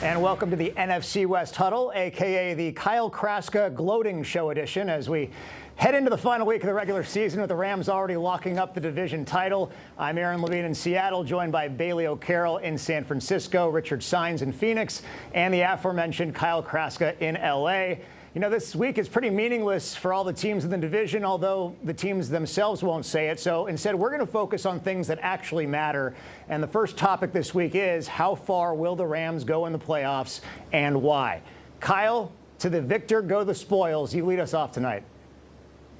And welcome to the NFC West Huddle, a.k.a. the Kyle Kraska Gloating Show edition, as we head into the final week of the regular season with the Rams already locking up the division title. I'm Aaron Levine in Seattle, joined by Bailey O'Carroll in San Francisco, Richard Sines in Phoenix, and the aforementioned Kyle Kraska in L.A. You know, this week is pretty meaningless for all the teams in the division, although the teams themselves won't say it. So instead, we're going to focus on things that actually matter. And the first topic this week is, how far will the Rams go in the playoffs and why? Kyle, to the victor go the spoils. You lead us off tonight.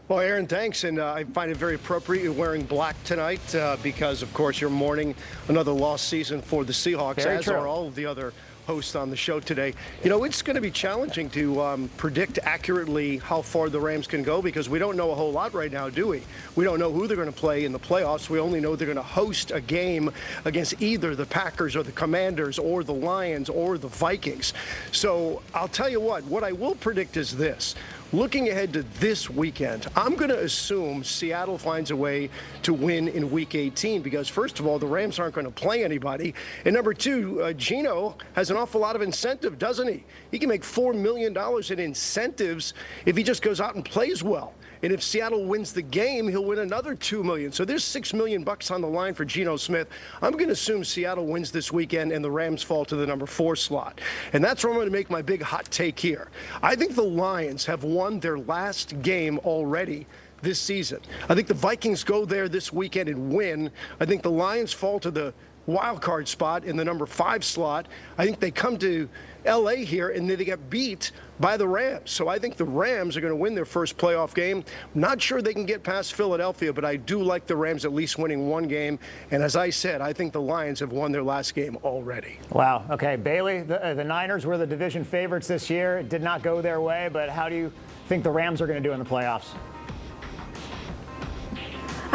Well, Aaron, thanks. And I find it very appropriate you're wearing black tonight because, of course, you're mourning another lost season for the Seahawks, as are all of the other host on the show today. You know, it's going to be challenging to predict accurately how far the Rams can go because we don't know a whole lot right now, do we? We don't know who they're going to play in the playoffs. We only know they're going to host a game against either the Packers or the Commanders or the Lions or the Vikings. So I'll tell you what I will predict is this. Looking ahead to this weekend, I'm going to assume Seattle finds a way to win in Week 18 because, first of all, the Rams aren't going to play anybody. And number two, Gino has an awful lot of incentive, doesn't he? He can make $4 million in incentives if he just goes out and plays well. And if Seattle wins the game, he'll win another $2 million. So there's $6 million on the line for Geno Smith. I'm going to assume Seattle wins this weekend and the Rams fall to the number 4 slot. And that's where I'm going to make my big hot take here. I think the Lions have won their last game already this season. I think the Vikings go there this weekend and win. I think the Lions fall to the wild card spot in the number 5 slot. I think they come to L.A. here and then they get beat by the Rams. So I think the Rams are going to win their first playoff game. Not sure they can get past Philadelphia, but I do like the Rams at least winning one game. And as I said, I think the Lions have won their last game already. Wow. Okay, Bailey, the Niners were the division favorites this year. It did not go their way, but how do you think the Rams are going to do in the playoffs?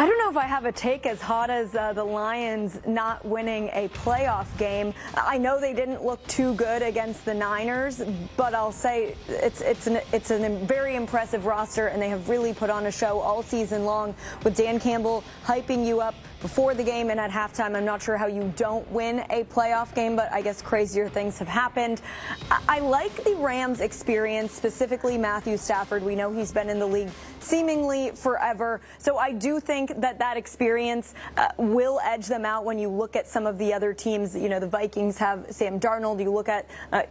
I don't know if I have a take as hot as the Lions not winning a playoff game. I know they didn't look too good against the Niners, but I'll say it's a very impressive roster, and they have really put on a show all season long with Dan Campbell hyping you up before the game and at halftime. I'm not sure how you don't win a playoff game, but I guess crazier things have happened. I like the Rams' experience, specifically Matthew Stafford. We know he's been in the league seemingly forever. So I do think that experience will edge them out when you look at some of the other teams. You know, the Vikings have Sam Darnold. You look at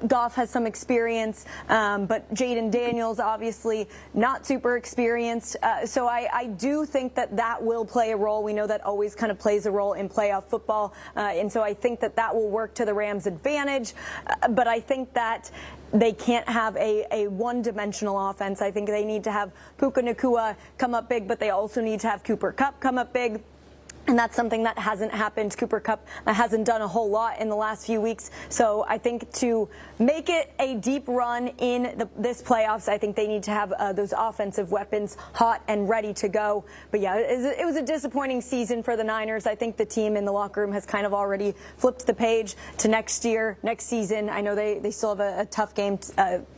Goff has some experience, but Jaden Daniels obviously not super experienced. So I do think that will play a role. We know that always kind of plays a role in playoff football. And so I think that will work to the Rams' advantage. But I think that they can't have a one-dimensional offense. I think they need to have Puka Nacua come up big, but they also need to have Cooper Kupp come up big. And that's something that hasn't happened. Cooper Kupp hasn't done a whole lot in the last few weeks. So I think to make it a deep run in this playoffs, I think they need to have those offensive weapons hot and ready to go. But yeah, it was a disappointing season for the Niners. I think the team in the locker room has kind of already flipped the page to next season. I know they still have a tough game,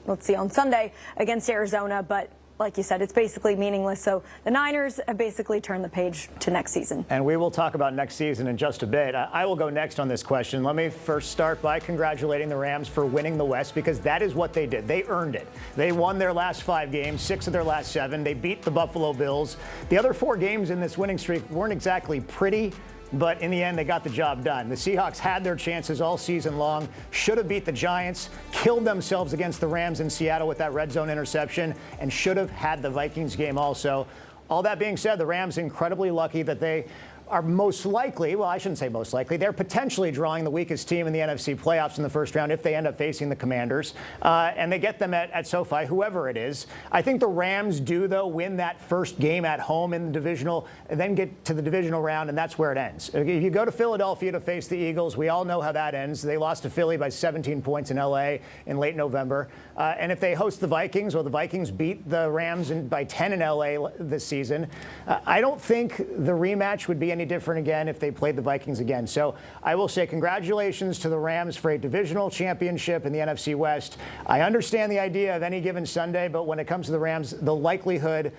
let's see, on Sunday against Arizona, but like you said, it's basically meaningless. So the Niners have basically turned the page to next season. And we will talk about next season in just a bit. I will go next on this question. Let me first start by congratulating the Rams for winning the West, because that is what they did. They earned it. They won their last 5 games, 6 of their last 7. They beat the Buffalo Bills. The other 4 games in this winning streak weren't exactly pretty, but in the end, they got the job done. The Seahawks had their chances all season long, should have beat the Giants, killed themselves against the Rams in Seattle with that red zone interception, and should have had the Vikings game also. All that being said, the Rams incredibly lucky that they are most likely, well, I shouldn't say most likely, they're potentially drawing the weakest team in the NFC playoffs in the first round if they end up facing the Commanders. And they get them at SoFi, whoever it is. I think the Rams do, though, win that first game at home in the divisional, and then get to the divisional round, and that's where it ends. If you go to Philadelphia to face the Eagles, we all know how that ends. They lost to Philly by 17 points in L.A. in late November. And if they host the Vikings, well, the Vikings beat the Rams by 10 in L.A. this season. I don't think the rematch would be any different again if they played the Vikings again. So I will say congratulations to the Rams for a divisional championship in the NFC West. I understand the idea of any given Sunday, but when it comes to the Rams, the likelihood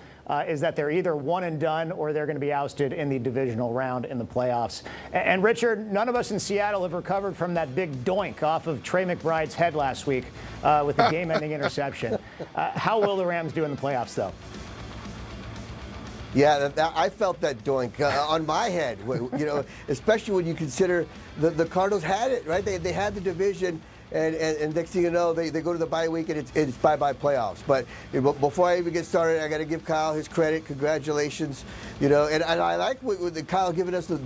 is that they're either one and done or they're going to be ousted in the divisional round in the playoffs. And Richard, none of us in Seattle have recovered from that big doink off of Trey McBride's head last week with the game-ending interception. How will the Rams do in the playoffs, though? Yeah, I felt that doink on my head, especially when you consider the Cardinals had it, right? They had the division, and next thing you know, they go to the bye week, and it's bye-bye playoffs. But before I even get started, I got to give Kyle his credit. Congratulations. And I like what Kyle giving us the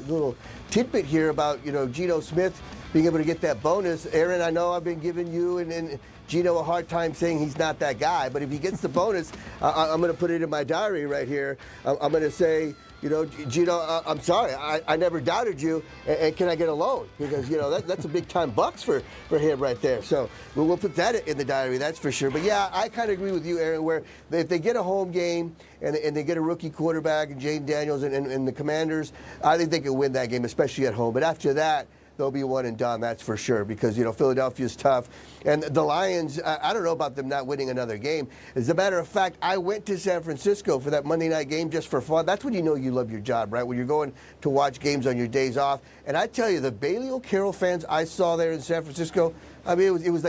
little tidbit here about, Geno Smith being able to get that bonus. Aaron, I know I've been giving you and Geno a hard time saying he's not that guy, but if he gets the bonus, I'm going to put it in my diary right here. I'm going to say, Geno, I'm sorry, I never doubted you, and can I get a loan? Because, that's a big-time bucks for him right there. So we'll put that in the diary, that's for sure. But, yeah, I kind of agree with you, Aaron, where if they get a home game and they get a rookie quarterback, and Jane Daniels and the Commanders, I think they can win that game, especially at home. But after that, they'll be one and done, that's for sure, because, Philadelphia's tough. And the Lions, I don't know about them not winning another game. As a matter of fact, I went to San Francisco for that Monday night game just for fun. That's when you know you love your job, right? When you're going to watch games on your days off. And I tell you, the Bailey O'Carroll fans I saw there in San Francisco, I mean, it was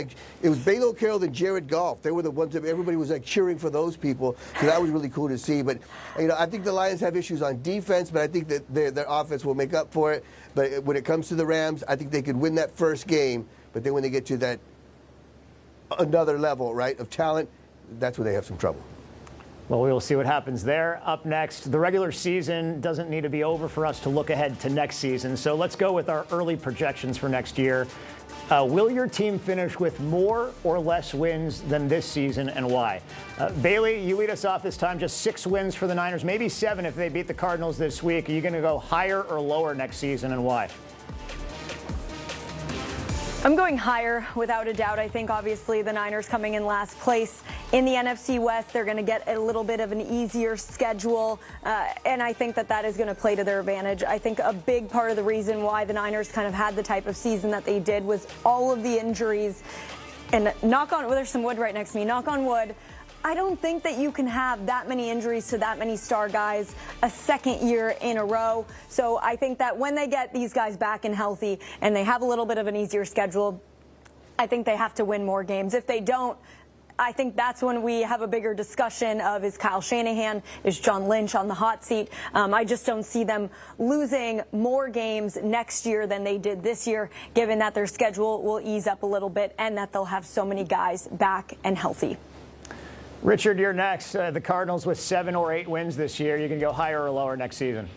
Bailey O'Carroll and Jared Goff. They were the ones that everybody was cheering for those people. So that was really cool to see. But I think the Lions have issues on defense, but I think that their offense will make up for it. But when it comes to the Rams, I think they could win that first game. But then when they get to that another level, right, of talent, that's where they have some trouble. Well, we will see what happens there. Up next, the regular season doesn't need to be over for us to look ahead to next season. So let's go with our early projections for next year. Will your team finish with more or less wins than this season, and why? Bailey, you lead us off this time. Just 6 wins for the Niners, maybe 7 if they beat the Cardinals this week. Are you going to go higher or lower next season, and why? I'm going higher, without a doubt. I think, obviously, the Niners coming in last place in the NFC West. They're going to get a little bit of an easier schedule, and I think that is going to play to their advantage. I think a big part of the reason why the Niners kind of had the type of season that they did was all of the injuries. And knock on wood, there's some wood right next to me, knock on wood. I don't think that you can have that many injuries to that many star guys a second year in a row. So I think that when they get these guys back and healthy and they have a little bit of an easier schedule, I think they have to win more games. If they don't, I think that's when we have a bigger discussion of, is Kyle Shanahan, is John Lynch on the hot seat? I just don't see them losing more games next year than they did this year, given that their schedule will ease up a little bit and that they'll have so many guys back and healthy. Richard, you're next. The Cardinals with 7 or 8 wins this year. You can go higher or lower next season.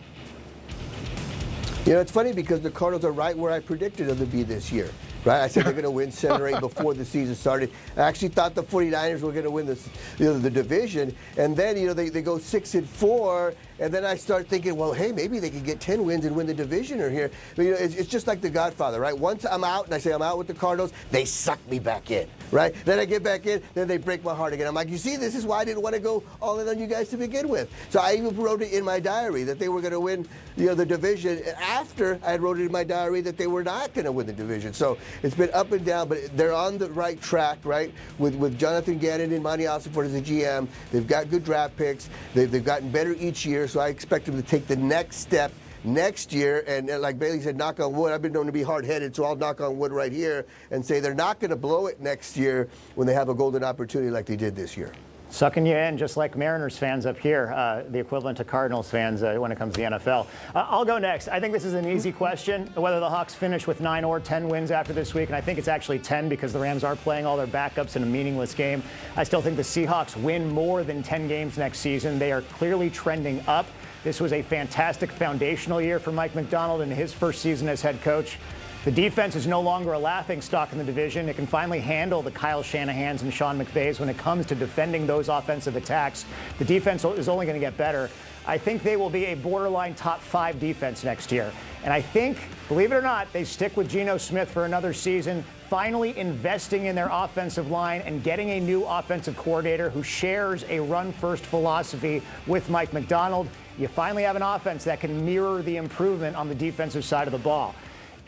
It's funny because the Cardinals are right where I predicted them to be this year. Right? I said they're going to win 7 or 8 before the season started. I actually thought the 49ers were going to win the division. And then, they go 6-4. And then I start thinking, well, hey, maybe they could get 10 wins and win the division or here. But, it's just like The Godfather, right? Once I'm out and I say I'm out with the Cardinals, they suck me back in, right? Then I get back in, then they break my heart again. I'm like, you see, this is why I didn't want to go all in on you guys to begin with. So I even wrote it in my diary that they were going to win, the division after I had wrote it in my diary that they were not going to win the division. So it's been up and down, but they're on the right track, right? With Jonathan Gannon and Monty Ossenfort as the GM. They've got good draft picks. They've gotten better each year, so I expect them to take the next step next year. And like Bailey said, knock on wood. I've been known to be hard-headed, so I'll knock on wood right here and say they're not going to blow it next year when they have a golden opportunity like they did this year. Sucking you in, just like Mariners fans up here, the equivalent to Cardinals fans when it comes to the NFL. I'll go next. I think this is an easy question, whether the Hawks finish with 9 or 10 wins after this week, and I think it's actually 10 because the Rams are playing all their backups in a meaningless game. I still think the Seahawks win more than 10 games next season. They are clearly trending up. This was a fantastic foundational year for Mike Macdonald in his first season as head coach. The defense is no longer a laughingstock in the division. It can finally handle the Kyle Shanahans and Sean McVays when it comes to defending those offensive attacks. The defense is only going to get better. I think they will be a borderline top 5 defense next year. And I think, believe it or not, they stick with Geno Smith for another season, finally investing in their offensive line and getting a new offensive coordinator who shares a run-first philosophy with Mike Macdonald. You finally have an offense that can mirror the improvement on the defensive side of the ball.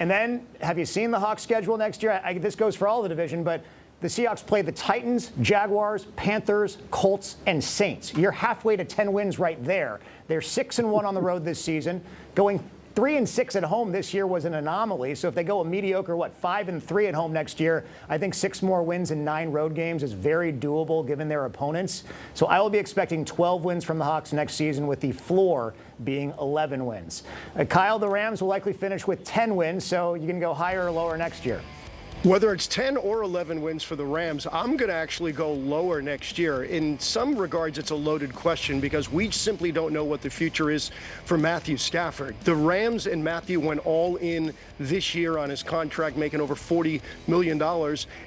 And then, have you seen the Hawks schedule next year? This goes for all the division, but the Seahawks play the Titans, Jaguars, Panthers, Colts, and Saints. You're halfway to 10 wins right there. They're 6-1 on the road this season. Going 3-6 at home this year was an anomaly. So if they go a mediocre, 5-3 at home next year, I think 6 more wins in 9 road games is very doable given their opponents. So I will be expecting 12 wins from the Hawks next season, with the floor being 11 wins. Kyle, the Rams will likely finish with 10 wins, so you can go higher or lower next year. Whether it's 10 or 11 wins for the Rams, I'm going to actually go lower next year. In some regards, it's a loaded question because we simply don't know what the future is for Matthew Stafford. The Rams and Matthew went all in this year on his contract, making over $40 million,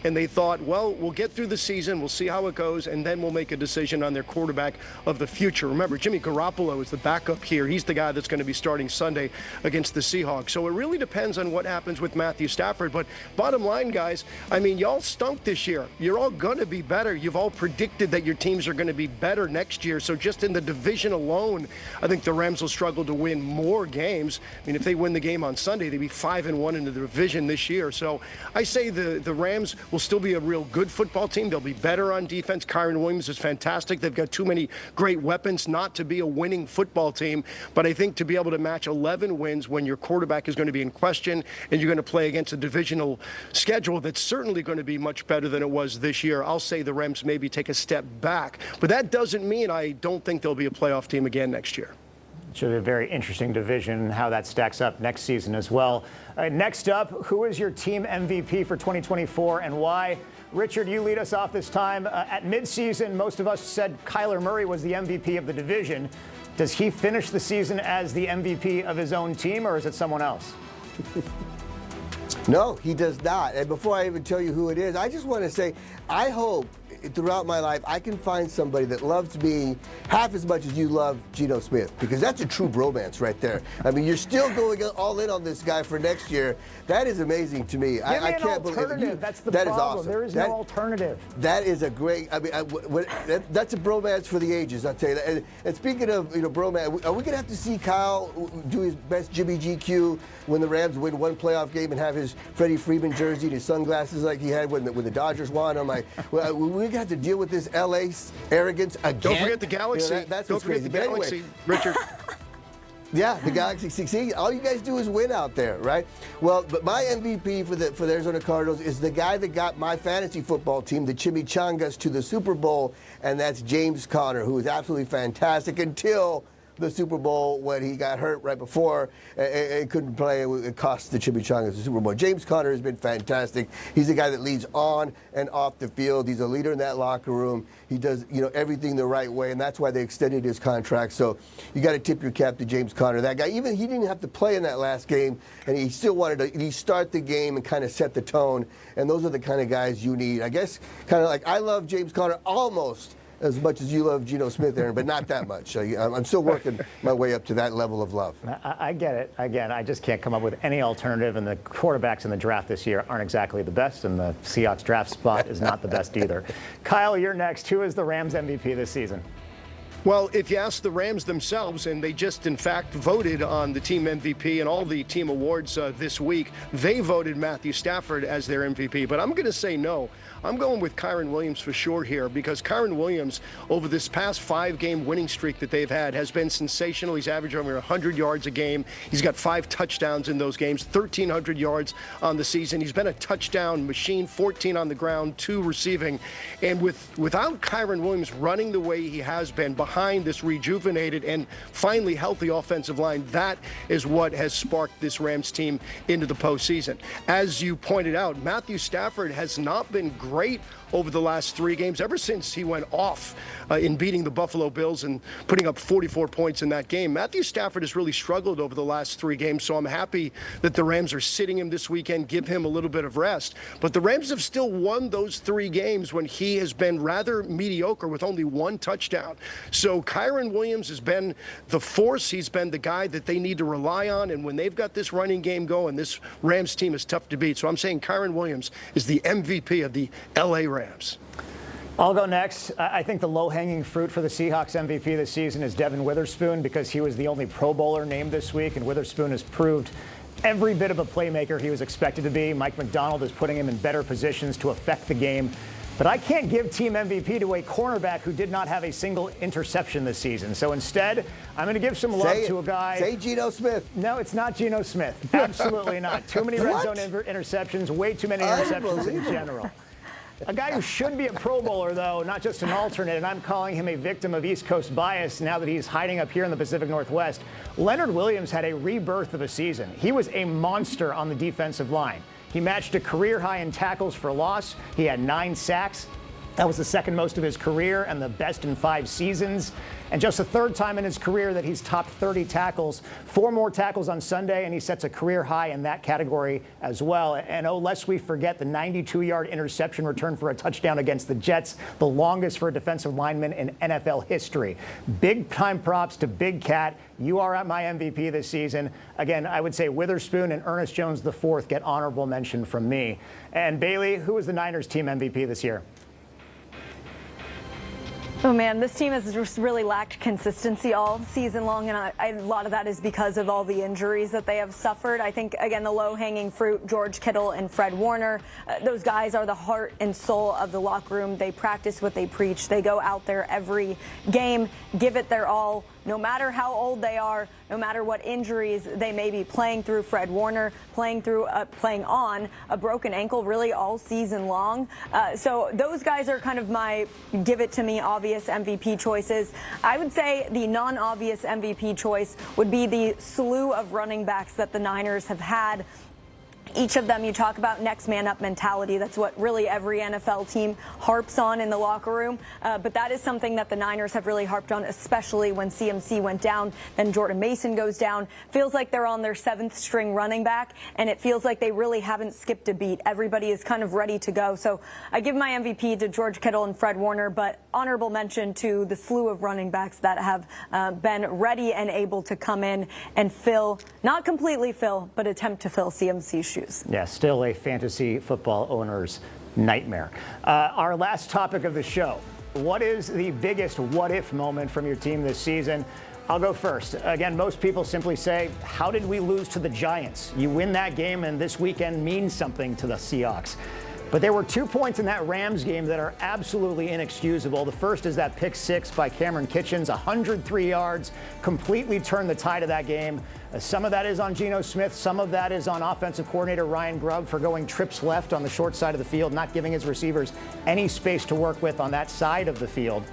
and they thought, well, we'll get through the season, we'll see how it goes, and then we'll make a decision on their quarterback of the future. Remember, Jimmy Garoppolo is the backup here. He's the guy that's going to be starting Sunday against the Seahawks. So it really depends on what happens with Matthew Stafford. But bottom line, guys, I mean, y'all stunk this year. You're all going to be better. You've all predicted that your teams are going to be better next year. So just in the division alone, I think the Rams will struggle to win more games. I mean, if they win the game on Sunday, they'd be 5-1 in the division this year. So I say the Rams will still be a real good football team. They'll be better on defense. Kyren Williams is fantastic. They've got too many great weapons not to be a winning football team. But I think to be able to match 11 wins when your quarterback is going to be in question and you're going to play against a divisional schedule that's certainly going to be much better than it was this year, I'll say the Rams maybe take a step back. But that doesn't mean I don't think they'll be a playoff team again next year. It should be a very interesting division, how that stacks up next season as well. Next up, who is your team MVP for 2024 and why? Richard, you lead us off this time. At midseason, most of us said Kyler Murray was the MVP of the division. Does he finish the season as the MVP of his own team, or is it someone else? No, he does not. And before I even tell you who it is, I just want to say, I hope throughout my life I can find somebody that loves me half as much as you love Geno Smith, because that's a true bromance right there. I mean, you're still going all in on this guy for next year. That is amazing to me. I can't believe it. That's the that problem. Is awesome. There is no alternative. That is a great. I mean, that's a bromance for the ages. I'll tell you that. And speaking of bromance, are we going to have to see Kyle do his best Jimmy GQ when the Rams win one playoff game and have his Freddie Freeman jersey and his sunglasses like he had when the Dodgers won? I'm like, well, we got to deal with this LA arrogance again. Don't forget the Galaxy. That's Don't what's forget crazy. the Galaxy, Anyway, Richard. Yeah, the Galaxy succeed. All you guys do is win out there, right? Well, but my MVP for the Arizona Cardinals is the guy that got my fantasy football team, the Chimichangas, to the Super Bowl, and that's James Conner, who is absolutely fantastic until the Super Bowl when he got hurt right before and couldn't play. It cost the Chimichangas the Super Bowl. James Conner has been fantastic. He's a guy that leads on and off the field. He's a leader in that locker room. He does everything the right way, and that's why they extended his contract. So you got to tip your cap to James Conner. That guy, even he didn't have to play in that last game, and he still wanted to start the game and kind of set the tone. And those are the kind of guys you need. I guess kind of like I love James Conner almost as much as you love Geno Smith, Aaron, but not that much. I'm still working my way up to that level of love. I get it. Again, I just can't come up with any alternative, and the quarterbacks in the draft this year aren't exactly the best, and the Seahawks draft spot is not the best either. Kyle, you're next. Who is the Rams MVP this season? Well, if you ask the Rams themselves, and they just, in fact, voted on the team MVP and all the team awards this week, they voted Matthew Stafford as their MVP. But I'm going to say no. I'm going with Kyren Williams for sure here, because Kyren Williams, over this past 5-game winning streak that they've had, has been sensational. He's averaged over 100 yards a game. He's got 5 touchdowns in those games, 1,300 yards on the season. He's been a touchdown machine, 14 on the ground, 2 receiving. And without Kyren Williams running the way he has been behind this rejuvenated and finally healthy offensive line, that is what has sparked this Rams team into the postseason. As you pointed out, Matthew Stafford has not been great over the last 3 games, ever since he went off in beating the Buffalo Bills and putting up 44 points in that game. Matthew Stafford has really struggled over the last 3 games, so I'm happy that the Rams are sitting him this weekend, give him a little bit of rest. But the Rams have still won those 3 games when he has been rather mediocre with only 1 touchdown. So Kyren Williams has been the force. He's been the guy that they need to rely on, and when they've got this running game going, this Rams team is tough to beat. So I'm saying Kyren Williams is the MVP of the LA Rams. I'll go next. I think the low-hanging fruit for the Seahawks MVP this season is Devin Witherspoon, because he was the only Pro Bowler named this week, and Witherspoon has proved every bit of a playmaker he was expected to be. Mike McDonald is putting him in better positions to affect the game. But I can't give team MVP to a cornerback who did not have a single interception this season. So instead, I'm going to give some love to a guy. Say Geno Smith. No, it's not Geno Smith. Absolutely not. Too many red zone interceptions, way too many interceptions in general. A guy who should be a Pro Bowler, though, not just an alternate, and I'm calling him a victim of East Coast bias now that he's hiding up here in the Pacific Northwest. Leonard Williams had a rebirth of a season. He was a monster on the defensive line. He matched a career high in tackles for loss. He had 9 sacks. That was the second most of his career and the best in 5 seasons. And just the third time in his career that he's topped 30 tackles. 4 more tackles on Sunday, and he sets a career high in that category as well. And oh, lest we forget the 92-yard interception return for a touchdown against the Jets, the longest for a defensive lineman in NFL history. Big-time props to Big Cat. You are at my MVP this season. Again, I would say Witherspoon and Ernest Jones IV get honorable mention from me. And Bailey, who was the Niners team MVP this year? Oh, man, this team has just really lacked consistency all season long, and a lot of that is because of all the injuries that they have suffered. I think, again, the low-hanging fruit, George Kittle and Fred Warner, those guys are the heart and soul of the locker room. They practice what they preach. They go out there every game, give it their all, no matter how old they are, no matter what injuries they may be playing through. Fred Warner playing on a broken ankle really all season long. So those guys are kind of my give it to me obvious MVP choices. I would say the non-obvious MVP choice would be the slew of running backs that the Niners have had. Each of them, you talk about next man up mentality. That's what really every NFL team harps on in the locker room. But that is something that the Niners have really harped on, especially when CMC went down, then Jordan Mason goes down. Feels like they're on their 7th string running back, and it feels like they really haven't skipped a beat. Everybody is kind of ready to go. So I give my MVP to George Kittle and Fred Warner, but honorable mention to the slew of running backs that have been ready and able to come in and fill, not completely fill, but attempt to fill CMC's shoes. Yeah, still a fantasy football owner's nightmare. Our last topic of the show. What is the biggest what-if moment from your team this season? I'll go first. Again, most people simply say, how did we lose to the Giants? You win that game, and this weekend means something to the Seahawks. But there were 2 points in that Rams game that are absolutely inexcusable. The first is that pick 6 by Cameron Kitchens, 103 yards, completely turned the tide of that game. Some of that is on Geno Smith. Some of that is on offensive coordinator Ryan Grubb for going trips left on the short side of the field, not giving his receivers any space to work with on that side of the field.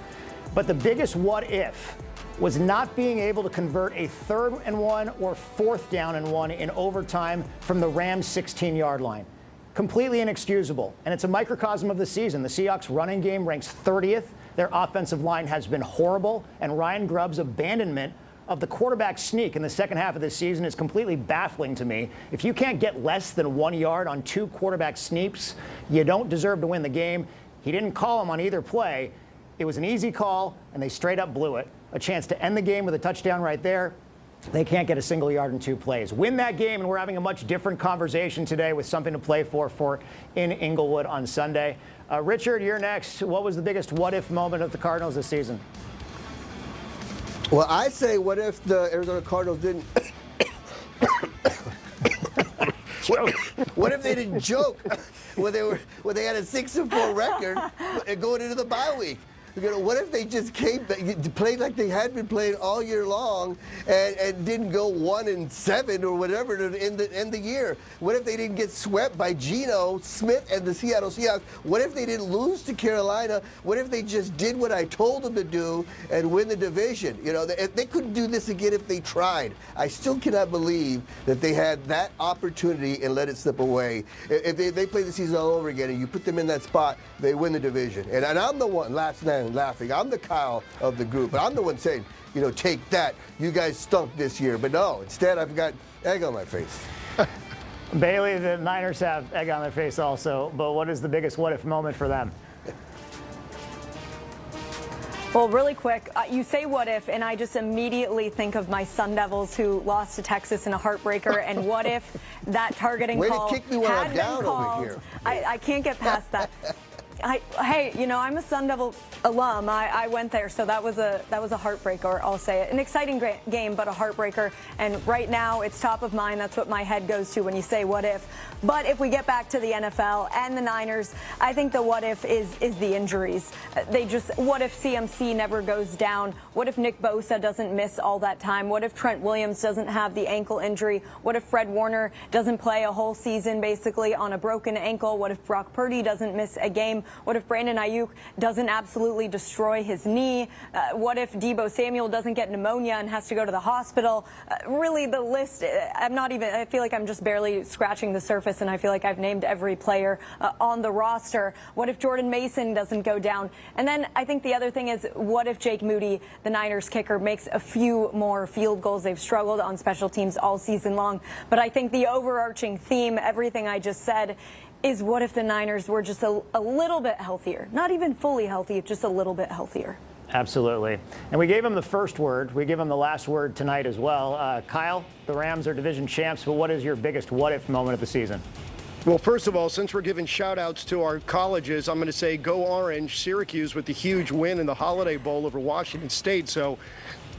But the biggest what if was not being able to convert a 3rd and 1 or 4th down and 1 in overtime from the Rams' 16-yard line. Completely inexcusable. And it's a microcosm of the season. The Seahawks running game ranks 30th. Their offensive line has been horrible. And Ryan Grubb's abandonment of the quarterback sneak in the second half of this season is completely baffling to me. If you can't get less than 1 yard on 2 quarterback sneaks, you don't deserve to win the game. He didn't call him on either play. It was an easy call, and they straight up blew it. A chance to end the game with a touchdown right there. They can't get a single yard in 2 plays. Win that game, and we're having a much different conversation today with something to play for in Inglewood on Sunday. Richard, you're next. What was the biggest what-if moment of the Cardinals this season? Well, I say, what if the Arizona Cardinals didn't... What if they didn't joke when they had a 6-4 record and going into the bye week? What if they just played like they had been playing all year long and didn't go 1-7 or whatever to end the year? What if they didn't get swept by Geno Smith and the Seattle Seahawks? What if they didn't lose to Carolina? What if they just did what I told them to do and win the division? You know, they couldn't do this again if they tried. I still cannot believe that they had that opportunity and let it slip away. If they play the season all over again and you put them in that spot, they win the division. And I'm the one last night laughing. I'm the Kyle of the group, but I'm the one saying, you know, take that. You guys stunk this year. But no, instead I've got egg on my face. Bailey, the Niners have egg on their face also, but what is the biggest what-if moment for them? Well, really quick, you say what if, and I just immediately think of my Sun Devils who lost to Texas in a heartbreaker, and what if that targeting Way call to kick me when had I'm been down called. over here. I can't get past that. Hey, you know, I'm a Sun Devil alum. I went there, so that was a heartbreaker. I'll say it. An exciting game, but a heartbreaker. And right now, it's top of mind. That's what my head goes to when you say what if. But if we get back to the NFL and the Niners, I think the what if is the injuries. What if CMC never goes down? What if Nick Bosa doesn't miss all that time? What if Trent Williams doesn't have the ankle injury? What if Fred Warner doesn't play a whole season basically on a broken ankle? What if Brock Purdy doesn't miss a game? What if Brandon Ayuk doesn't absolutely destroy his knee? What if Deebo Samuel doesn't get pneumonia and has to go to the hospital? Really, the list, I feel like I'm just barely scratching the surface, and I feel like I've named every player on the roster. What if Jordan Mason doesn't go down? And then I think the other thing is, what if Jake Moody, the Niners kicker, makes a few more field goals? They've struggled on special teams all season long. But I think the overarching theme, everything I just said, is what if the Niners were just a little bit healthier? Not even fully healthy, just a little bit healthier. Absolutely. And we gave them the first word. We give them the last word tonight as well. Kyle, the Rams are division champs, but what is your biggest what if moment of the season? Well, first of all, since we're giving shout-outs to our colleges, I'm going to say go Orange. Syracuse with the huge win in the Holiday Bowl over Washington State. So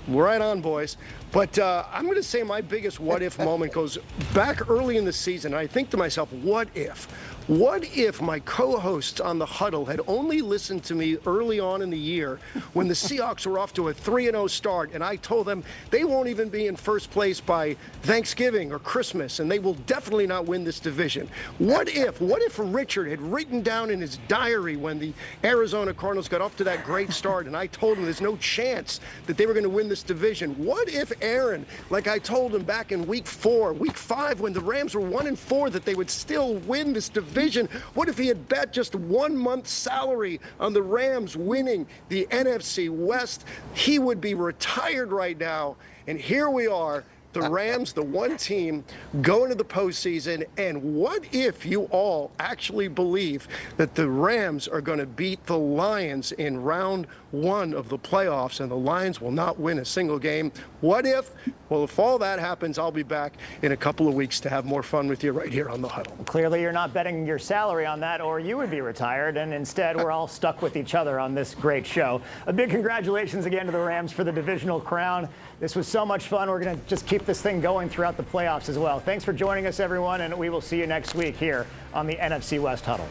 right on, boys. But I'm going to say my biggest what-if moment goes back early in the season. I think to myself, what if? What if my co-hosts on the Huddle had only listened to me early on in the year when the Seahawks were off to a 3-0 start, and I told them they won't even be in first place by Thanksgiving or Christmas, and they will definitely not win this division? What if Richard had written down in his diary when the Arizona Cardinals got off to that great start, and I told him there's no chance that they were going to win this division? What if Aaron, like I told him back in week 5, when the Rams were 1-4, that they would still win this division? What if he had bet just 1 month's salary on the Rams winning the NFC West? He would be retired right now. And here we are, the Rams, the one team, going to the postseason. And what if you all actually believe that the Rams are going to beat the Lions in round 1 of the playoffs and the Lions will not win a single game? What if? Well, if all that happens, I'll be back in a couple of weeks to have more fun with you right here on the Huddle. Clearly, you're not betting your salary on that, or you would be retired. And instead, we're all stuck with each other on this great show. A big congratulations again to the Rams for the divisional crown. This was so much fun. We're going to just keep this thing going throughout the playoffs as well. Thanks for joining us, everyone, and we will see you next week here on the NFC West Huddle.